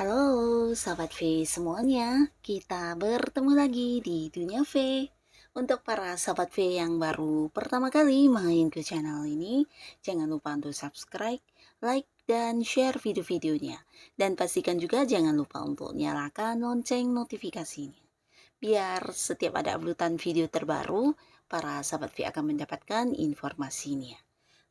Halo Sobat V semuanya, kita bertemu lagi di Dunia V. Untuk para Sobat V yang baru pertama kali main ke channel ini, jangan lupa untuk subscribe, like, dan share video-videonya. Dan pastikan juga jangan lupa untuk nyalakan lonceng notifikasinya. Biar setiap ada uploadan video terbaru, para Sobat V akan mendapatkan informasinya.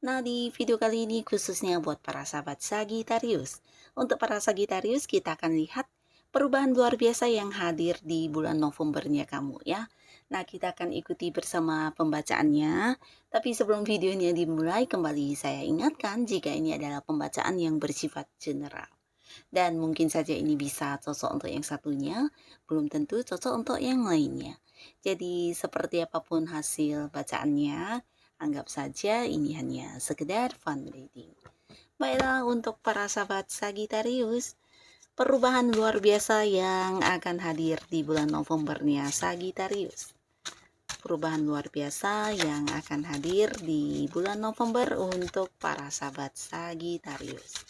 Nah, di video kali ini khususnya buat para sahabat Sagittarius. Untuk para Sagittarius, kita akan lihat perubahan luar biasa yang hadir di bulan Novembernya kamu ya. Nah, kita akan ikuti bersama pembacaannya. Tapi sebelum videonya dimulai, kembali saya ingatkan jika ini adalah pembacaan yang bersifat general. Dan mungkin saja ini bisa cocok untuk yang satunya, belum tentu cocok untuk yang lainnya. Jadi seperti apapun hasil bacaannya, anggap saja ini hanya sekedar fun reading. Baiklah, untuk para sahabat Sagittarius, perubahan luar biasa yang akan hadir di bulan Novembernya Sagittarius. Perubahan luar biasa yang akan hadir di bulan November untuk para sahabat Sagittarius.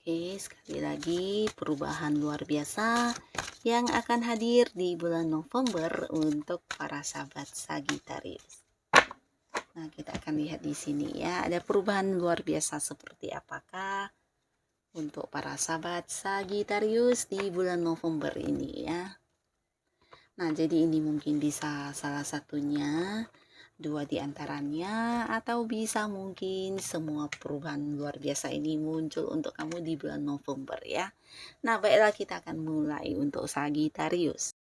Oke, sekali lagi perubahan luar biasa yang akan hadir di bulan November untuk para sahabat Sagittarius. Nah, kita akan lihat di sini ya, ada perubahan luar biasa seperti apakah untuk para sahabat Sagittarius di bulan November ini ya. Nah, jadi ini mungkin bisa salah satunya, dua di antaranya, atau bisa mungkin semua perubahan luar biasa ini muncul untuk kamu di bulan November ya. Nah, baiklah kita akan mulai untuk Sagittarius.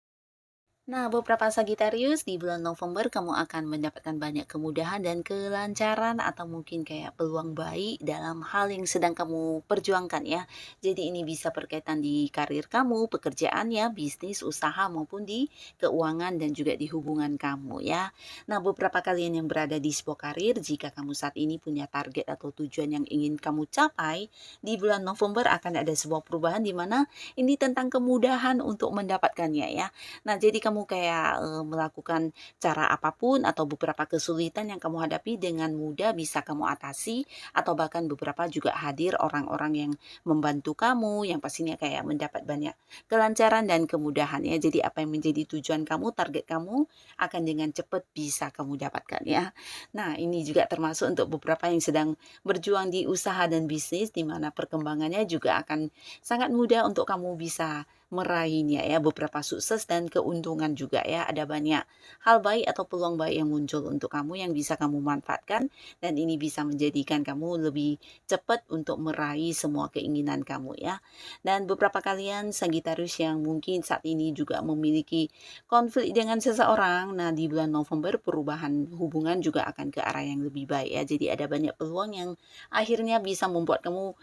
Nah, beberapa Sagittarius di bulan November kamu akan mendapatkan banyak kemudahan dan kelancaran atau mungkin kayak peluang baik dalam hal yang sedang kamu perjuangkan ya. Jadi ini bisa berkaitan di karir kamu, pekerjaan ya, bisnis, usaha maupun di keuangan dan juga di hubungan kamu ya. Nah, beberapa kalian yang berada di sebuah karir, jika kamu saat ini punya target atau tujuan yang ingin kamu capai, di bulan November akan ada sebuah perubahan di mana ini tentang kemudahan untuk mendapatkannya ya. Nah, jadi kamu kayak, melakukan cara apapun atau beberapa kesulitan yang kamu hadapi dengan mudah bisa kamu atasi, atau bahkan beberapa juga hadir orang-orang yang membantu kamu, yang pastinya kayak mendapat banyak kelancaran dan kemudahan ya. Jadi apa yang menjadi tujuan kamu, target kamu akan dengan cepat bisa kamu dapatkan ya. Nah, ini juga termasuk untuk beberapa yang sedang berjuang di usaha dan bisnis, di mana perkembangannya juga akan sangat mudah untuk kamu bisa meraihnya ya, beberapa sukses dan keuntungan juga ya. Ada banyak hal baik atau peluang baik yang muncul untuk kamu yang bisa kamu manfaatkan, dan ini bisa menjadikan kamu lebih cepat untuk meraih semua keinginan kamu ya. Dan beberapa kalian Sagittarius yang mungkin saat ini juga memiliki konflik dengan seseorang, nah di bulan November perubahan hubungan juga akan ke arah yang lebih baik ya. Jadi ada banyak peluang yang akhirnya bisa membuat kamu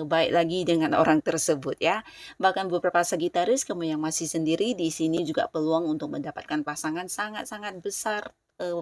baik lagi dengan orang tersebut ya. Bahkan beberapa Sagittarius kamu yang masih sendiri, di sini juga peluang untuk mendapatkan pasangan sangat-sangat besar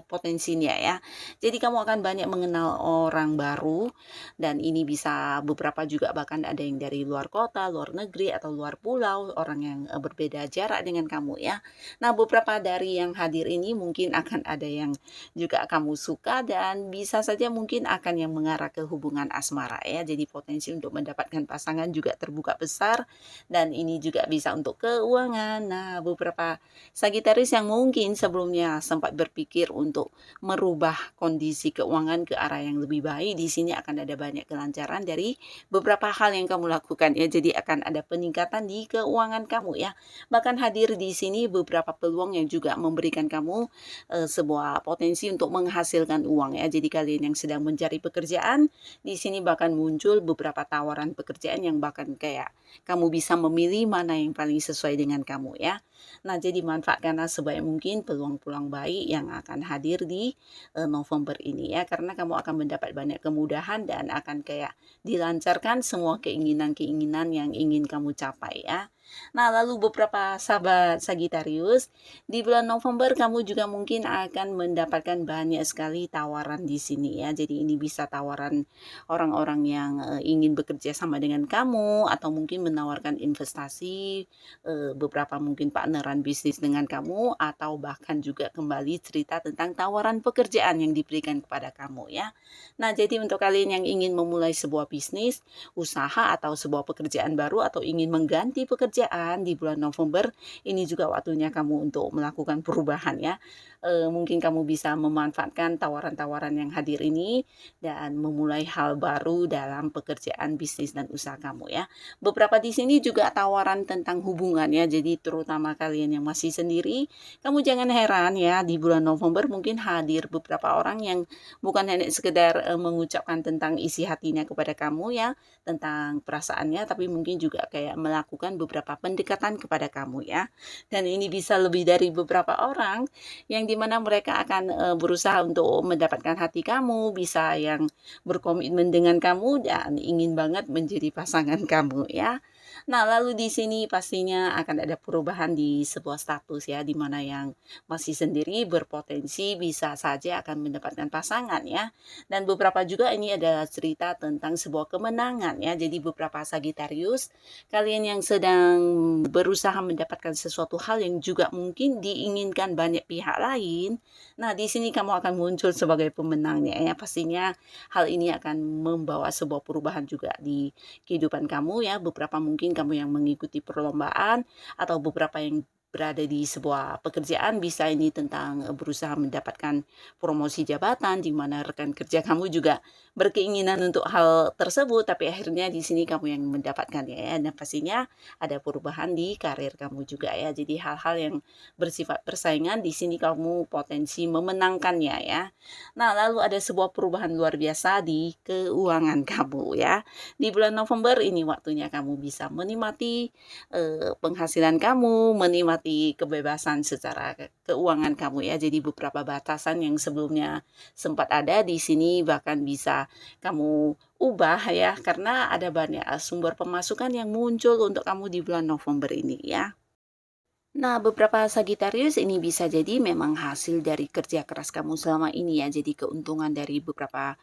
potensinya ya. Jadi kamu akan banyak mengenal orang baru, dan ini bisa beberapa juga bahkan ada yang dari luar kota, luar negeri atau luar pulau, orang yang berbeda jarak dengan kamu ya. Nah, beberapa dari yang hadir ini mungkin akan ada yang juga kamu suka, dan bisa saja mungkin akan yang mengarah ke hubungan asmara ya. Jadi potensi untuk mendapatkan pasangan juga terbuka besar, dan ini juga bisa untuk keuangan. Nah, beberapa Sagittarius yang mungkin sebelumnya sempat berpikir untuk merubah kondisi keuangan ke arah yang lebih baik, di sini akan ada banyak kelancaran dari beberapa hal yang kamu lakukan ya. Jadi akan ada peningkatan di keuangan kamu ya. Bahkan hadir di sini beberapa peluang yang juga memberikan kamu sebuah potensi untuk menghasilkan uang ya. Jadi kalian yang sedang mencari pekerjaan, di sini bahkan muncul beberapa tawaran pekerjaan yang bahkan kayak kamu bisa memilih mana yang paling sesuai dengan kamu ya. Nah, jadi manfaatkanlah sebaik mungkin peluang-peluang baik yang akan akan hadir di November ini ya, karena kamu akan mendapat banyak kemudahan dan akan kayak dilancarkan semua keinginan-keinginan yang ingin kamu capai ya. Nah, lalu beberapa sahabat Sagittarius, di bulan November kamu juga mungkin akan mendapatkan banyak sekali tawaran di sini ya. Jadi ini bisa tawaran orang-orang yang ingin bekerja sama dengan kamu atau mungkin menawarkan investasi, beberapa mungkin partneran bisnis dengan kamu atau bahkan juga kembali cerita tentang tawaran pekerjaan yang diberikan kepada kamu ya. Nah, jadi untuk kalian yang ingin memulai sebuah bisnis, usaha atau sebuah pekerjaan baru atau ingin mengganti pekerjaan di bulan November, ini juga waktunya kamu untuk melakukan perubahan ya. Mungkin kamu bisa memanfaatkan tawaran-tawaran yang hadir ini dan memulai hal baru dalam pekerjaan bisnis dan usaha kamu ya. Beberapa di sini juga tawaran tentang hubungan ya. Jadi terutama kalian yang masih sendiri, kamu jangan heran ya, di bulan November mungkin hadir beberapa orang yang bukan hanya sekedar mengucapkan tentang isi hatinya kepada kamu ya, tentang perasaannya, tapi mungkin juga kayak melakukan beberapa pendekatan kepada kamu ya. Dan ini bisa lebih dari beberapa orang yang dimana mereka akan berusaha untuk mendapatkan hati kamu, bisa yang berkomitmen dengan kamu dan ingin banget menjadi pasangan kamu ya. Nah, lalu di sini pastinya akan ada perubahan di sebuah status ya, di mana yang masih sendiri berpotensi bisa saja akan mendapatkan pasangan ya. Dan beberapa juga ini adalah cerita tentang sebuah kemenangan ya. Jadi beberapa Sagittarius, kalian yang sedang berusaha mendapatkan sesuatu hal yang juga mungkin diinginkan banyak pihak lain. Nah, di sini kamu akan muncul sebagai pemenangnya ya. Pastinya hal ini akan membawa sebuah perubahan juga di kehidupan kamu ya. Beberapa mungkin kamu yang mengikuti perlombaan atau beberapa yang berada di sebuah pekerjaan, bisa ini tentang berusaha mendapatkan promosi jabatan di mana rekan kerja kamu juga berkeinginan untuk hal tersebut, tapi akhirnya di sini kamu yang mendapatkan ya. Dan pastinya ada perubahan di karir kamu juga ya. Jadi hal-hal yang bersifat persaingan di sini kamu potensi memenangkannya ya. Nah, lalu ada sebuah perubahan luar biasa di keuangan kamu ya. Di bulan November ini waktunya kamu bisa menikmati penghasilan kamu, menikmati kebebasan secara keuangan kamu ya. Jadi beberapa batasan yang sebelumnya sempat ada di sini bahkan bisa kamu ubah ya, karena ada banyak sumber pemasukan yang muncul untuk kamu di bulan November ini ya. Nah, beberapa Sagittarius ini bisa jadi memang hasil dari kerja keras kamu selama ini ya. Jadi keuntungan dari beberapa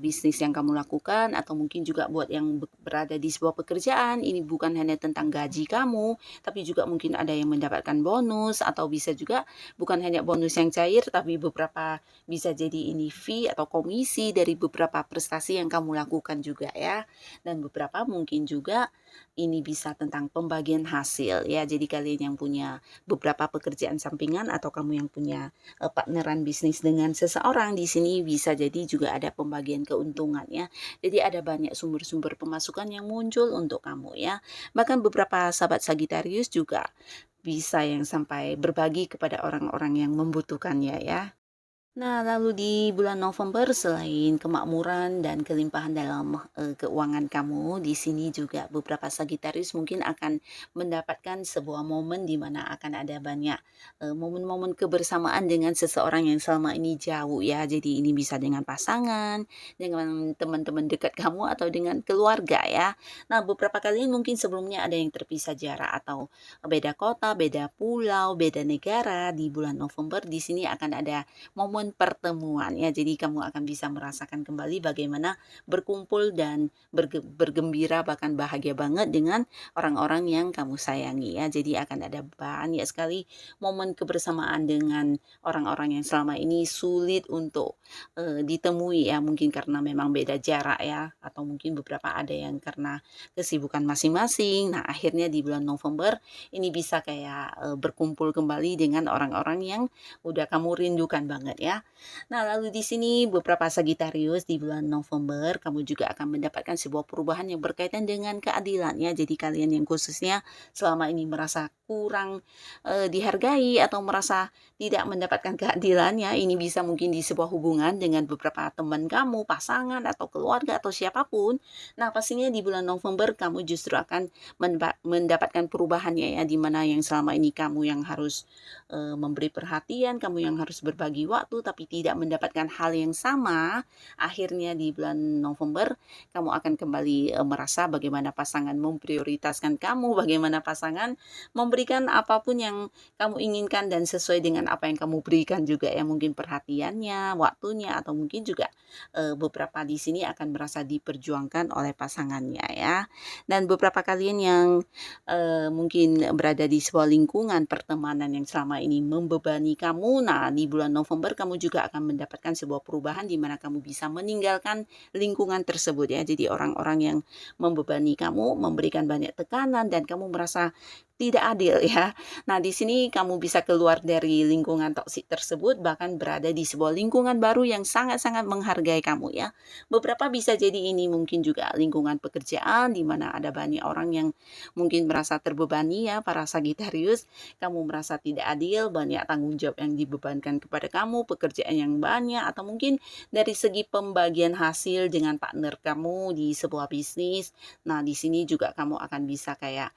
bisnis yang kamu lakukan atau mungkin juga buat yang berada di sebuah pekerjaan, ini bukan hanya tentang gaji kamu, tapi juga mungkin ada yang mendapatkan bonus atau bisa juga bukan hanya bonus yang cair, tapi beberapa bisa jadi ini fee atau komisi dari beberapa prestasi yang kamu lakukan juga ya. Dan beberapa mungkin juga ini bisa tentang pembagian hasil ya. Jadi kalian yang punya beberapa pekerjaan sampingan atau kamu yang punya partneran bisnis dengan seseorang, di sini bisa jadi juga ada pembagian keuntungan ya. Jadi ada banyak sumber-sumber pemasukan yang muncul untuk kamu ya. Bahkan beberapa sahabat Sagittarius juga bisa yang sampai berbagi kepada orang-orang yang membutuhkannya ya. Nah, lalu di bulan November selain kemakmuran dan kelimpahan dalam keuangan kamu, di sini juga beberapa Sagittarius mungkin akan mendapatkan sebuah momen di mana akan ada banyak momen-momen kebersamaan dengan seseorang yang selama ini jauh ya. Jadi ini bisa dengan pasangan, dengan teman-teman dekat kamu atau dengan keluarga ya. Nah, beberapa kali mungkin sebelumnya ada yang terpisah jarak atau beda kota, beda pulau, beda negara. Di bulan November di sini akan ada momen pertemuan ya. Jadi kamu akan bisa merasakan kembali bagaimana berkumpul dan bergembira bahkan bahagia banget dengan orang-orang yang kamu sayangi ya. Jadi akan ada banyak sekali momen kebersamaan dengan orang-orang yang selama ini sulit untuk ditemui ya. Mungkin karena memang beda jarak ya, atau mungkin beberapa ada yang karena kesibukan masing-masing. Nah, akhirnya di bulan November ini bisa kayak berkumpul kembali dengan orang-orang yang udah kamu rindukan banget ya. ya. Nah, lalu di sini beberapa Sagitarius di bulan November kamu juga akan mendapatkan sebuah perubahan yang berkaitan dengan keadilan ya. Jadi kalian yang khususnya selama ini merasa kurang dihargai atau merasa tidak mendapatkan keadilannya, ini bisa mungkin di sebuah hubungan dengan beberapa teman kamu, pasangan atau keluarga atau siapapun. Nah, pastinya di bulan November kamu justru akan mendapatkan perubahannya ya, di mana yang selama ini kamu yang harus memberi perhatian, kamu yang harus berbagi waktu tapi tidak mendapatkan hal yang sama. Akhirnya di bulan November kamu akan kembali merasa bagaimana pasangan memprioritaskan kamu, bagaimana pasangan memberikan apapun yang kamu inginkan dan sesuai dengan apa yang kamu berikan juga ya, mungkin perhatiannya, waktunya, atau mungkin juga beberapa di sini akan merasa diperjuangkan oleh pasangannya ya. Dan beberapa kalian yang mungkin berada di sebuah lingkungan pertemanan yang selama ini membebani kamu, nah di bulan November kamu juga akan mendapatkan sebuah perubahan di mana kamu bisa meninggalkan lingkungan tersebut ya. Jadi orang-orang yang membebani kamu, memberikan banyak tekanan dan kamu merasa tidak adil ya. Nah, di sini kamu bisa keluar dari lingkungan toksik tersebut, bahkan berada di sebuah lingkungan baru yang sangat-sangat menghargai kamu ya. Beberapa bisa jadi ini mungkin juga lingkungan pekerjaan di mana ada banyak orang yang mungkin merasa terbebani ya, para Sagitarius. Kamu merasa tidak adil, banyak tanggung jawab yang dibebankan kepada kamu, pekerjaan yang banyak, atau mungkin dari segi pembagian hasil dengan partner kamu di sebuah bisnis. Nah, di sini juga kamu akan bisa kayak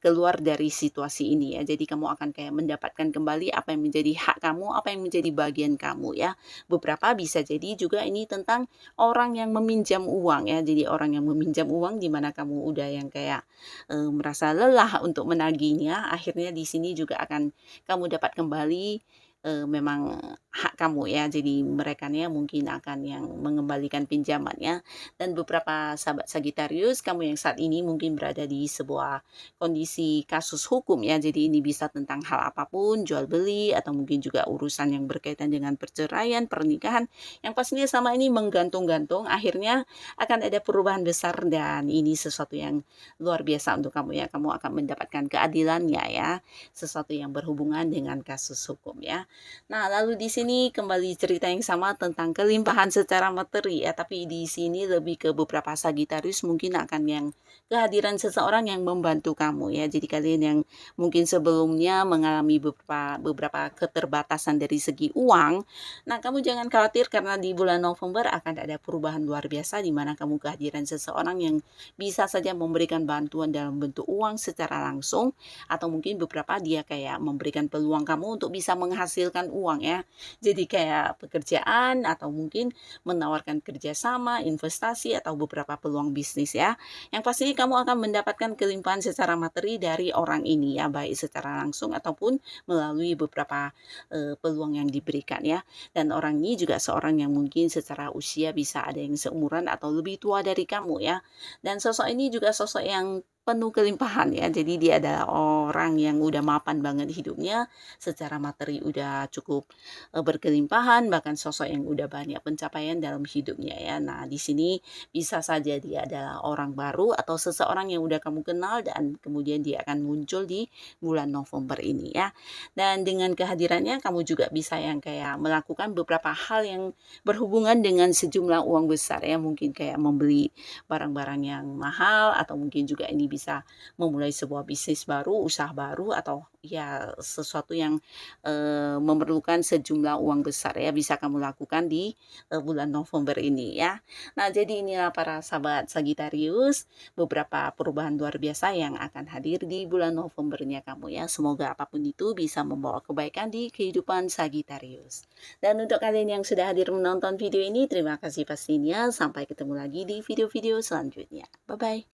keluar dari situasi ini ya. Jadi kamu akan kayak mendapatkan kembali apa yang menjadi hak kamu, apa yang menjadi bagian kamu ya. Beberapa bisa jadi juga ini tentang orang yang meminjam uang ya. Jadi orang yang meminjam uang di mana kamu udah yang kayak merasa lelah untuk menagihnya, akhirnya di sini juga akan kamu dapat kembali memang hak kamu ya. Jadi mereka nih mungkin akan yang mengembalikan pinjamannya. Dan beberapa sahabat Sagitarius, kamu yang saat ini mungkin berada di sebuah kondisi kasus hukum ya. Jadi ini bisa tentang hal apapun, jual beli atau mungkin juga urusan yang berkaitan dengan perceraian, pernikahan yang pastinya sama ini menggantung-gantung, akhirnya akan ada perubahan besar dan ini sesuatu yang luar biasa untuk kamu ya. Kamu akan mendapatkan keadilannya ya. Sesuatu yang berhubungan dengan kasus hukum ya. Nah, lalu di sini kembali cerita yang sama tentang kelimpahan secara materi ya, tapi di sini lebih ke beberapa Sagitarius mungkin akan yang kehadiran seseorang yang membantu kamu ya. Jadi kalian yang mungkin sebelumnya mengalami beberapa keterbatasan dari segi uang, nah kamu jangan khawatir karena di bulan November akan ada perubahan luar biasa di mana kamu kehadiran seseorang yang bisa saja memberikan bantuan dalam bentuk uang secara langsung atau mungkin beberapa dia kayak memberikan peluang kamu untuk bisa menghasilkan uang ya. Jadi kayak pekerjaan atau mungkin menawarkan kerjasama, investasi atau beberapa peluang bisnis ya. Yang pastinya kamu akan mendapatkan kelimpahan secara materi dari orang ini ya, baik secara langsung ataupun melalui beberapa peluang yang diberikan ya. Dan orang ini juga seorang yang mungkin secara usia bisa ada yang seumuran atau lebih tua dari kamu ya. Dan sosok ini juga sosok yang penuh kelimpahan ya. Jadi dia adalah orang yang udah mapan banget hidupnya, secara materi udah cukup berkelimpahan, bahkan sosok yang udah banyak pencapaian dalam hidupnya ya. Nah, di sini bisa saja dia adalah orang baru atau seseorang yang udah kamu kenal dan kemudian dia akan muncul di bulan November ini ya. Dan dengan kehadirannya kamu juga bisa yang kayak melakukan beberapa hal yang berhubungan dengan sejumlah uang besar ya, mungkin kayak membeli barang-barang yang mahal atau mungkin juga ini bisa memulai sebuah bisnis baru, usaha baru atau ya sesuatu yang memerlukan sejumlah uang besar ya, bisa kamu lakukan di bulan November ini ya. Nah, jadi inilah para sahabat Sagitarius, beberapa perubahan luar biasa yang akan hadir di bulan Novembernya kamu ya. Semoga apapun itu bisa membawa kebaikan di kehidupan Sagitarius. Dan untuk kalian yang sudah hadir menonton video ini, terima kasih pastinya. Sampai ketemu lagi di video-video selanjutnya. Bye-bye.